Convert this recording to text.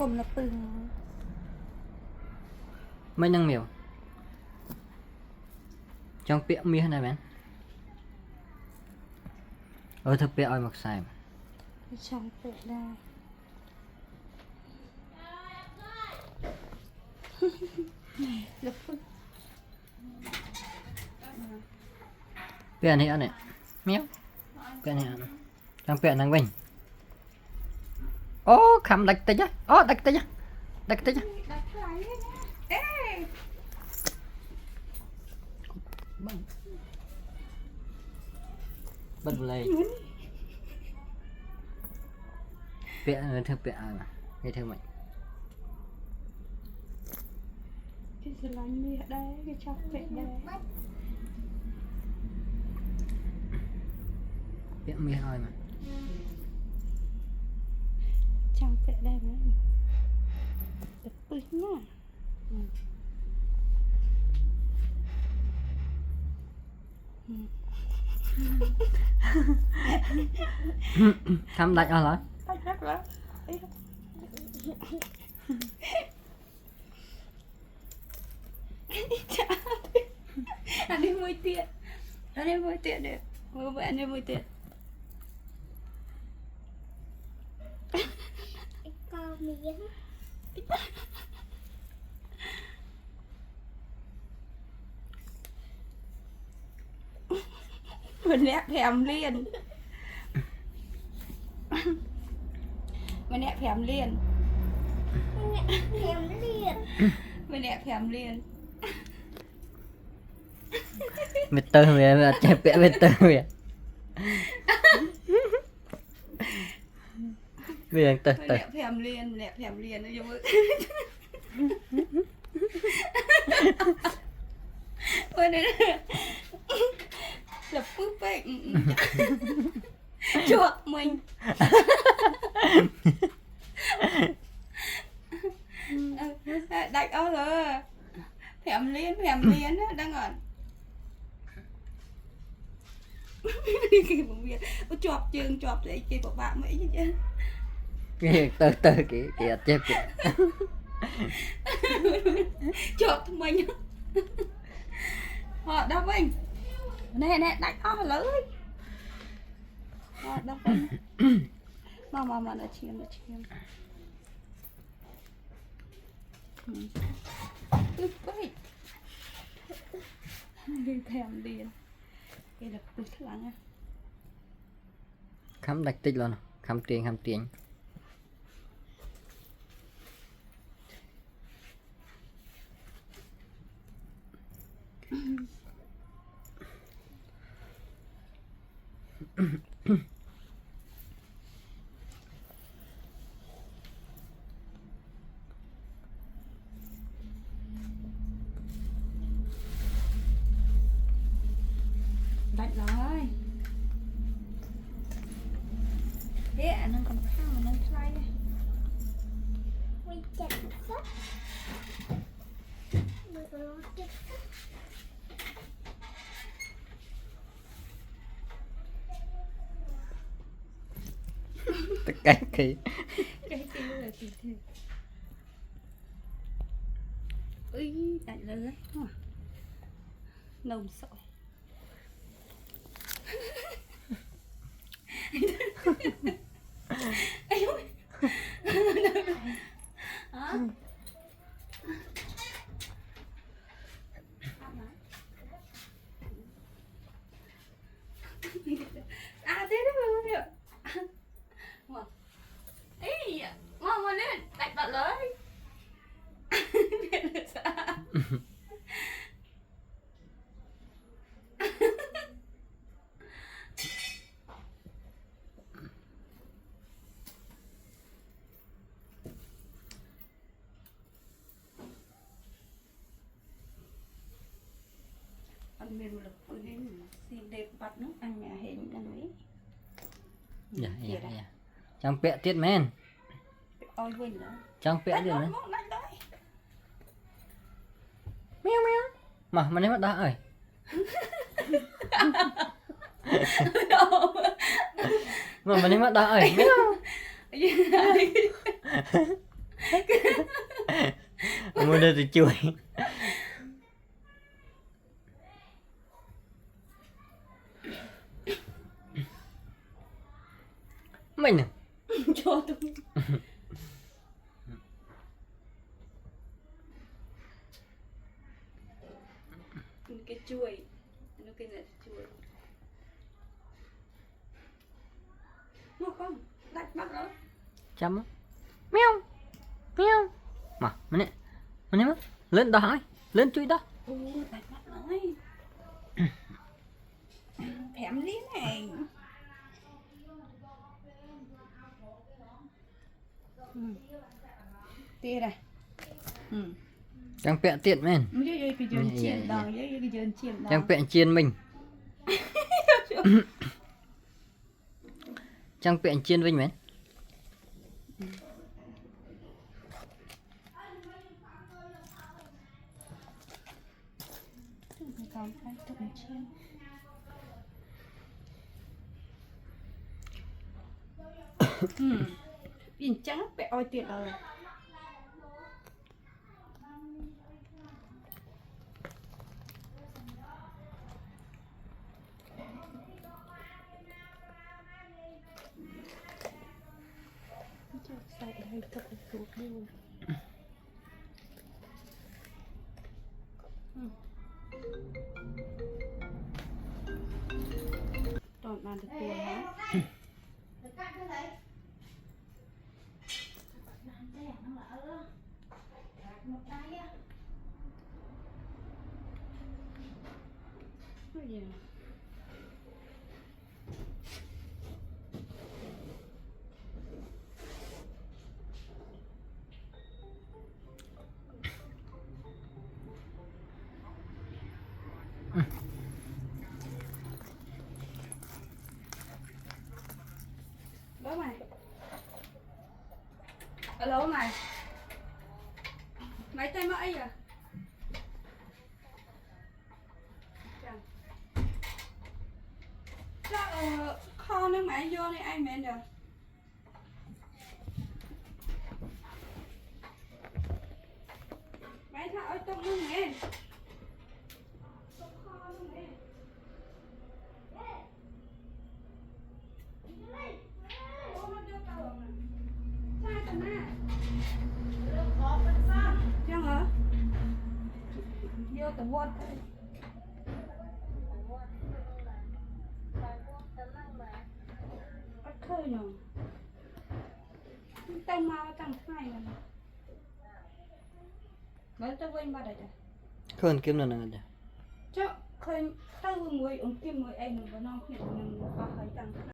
cùng là pừng mấy năng miều trong bẹ mía này bạn thực bẹ oi mặc xài trong bẹ đây là pừng bẹ này ăn này méo bẹ này ăn trong bẹ năng bình ô khăm đạch tay chứ ô đạch tay chứ đạch tay chứ bật lên bẹ thưa bẹ mà nghe thưa mày cái gì lạnh mía đây cái trong bẹ đây bẹ mía thôi mà trong bẹ đây mà là pừng nha khăm đạch ở lại rất là anh đi mua tiền để mua bạn đi mua tiền con miếng mình nẹp thèm liền mình nẹp thèm liền thèm liền mình nẹp thèm liền mệt tơ mẹ chạy bẹ mệt tơ mẹ bây giờ tơ mình tơ nẹp thèm liền nó giống ôi này là phước vậy chuột mình đặt áo rồi thèm liền á đang ngồi cái bụng việt có chọp dậy chơi của bạn mấy chứ cái tơ tơ kìa chết kìa chọp mình họ đâu mình nè đặt áo lớn đâu mình mà nó chiêm vậy đi thèm liền cái là bứt lắm á khăm đạch tích luôn khăm tiền đặt rồi thế anh đang còn khao mà đang try mình chặt sắt mình còn chặt sắt tất cả cái là gì thế ui đặt rồi nồng sỏi ai ơi hả thế đó mà ý mà lên đặt lấy anh miền một lực nên xin đẹp bắt nước anh nhà hình anh ấy dạ trong bẹ tiết men ôi quên nữa trong bẹ được đấy đấy meo mà lấy mắt đá ơi mà lấy mắt đá ơi Mua đây thì chui. Mình nè. Cho tôi. Cái chuối nó cái này chuối nó không đặt bắt đó Chăm á. Mèo. Mèo. Mà nè mà lên đó hỏi lên chui đó. đặt bắt nói thèm lý này tia này Chẳng bẹ tiện men. với cái dơn chiên đòn với cái dơn chiên đòn Chẳng bẹ chiên mình. Chẳng bẹ chiên vinh men. còn phải tụng chiên biển trắng bẹ oi tiệt rồiใส่ให้ตกสูตรดูตอนมาตัวนะไม่เยอะ Bố mày. Alo mày. Mày tay mãi à? Chắc kho nước mày vô này anh mến rồi. Mày thả ở trong nước mày. Chăng hả? Vô tờ vót thôi. Bắt khơi nhờ. Tăng mau tăng hai rồi. Mới tao quên ba đây rồi. Khơn kiếm lần nào. Chắc khơi tao người ông kia người em nó nó hiện mình pha hơi tăng.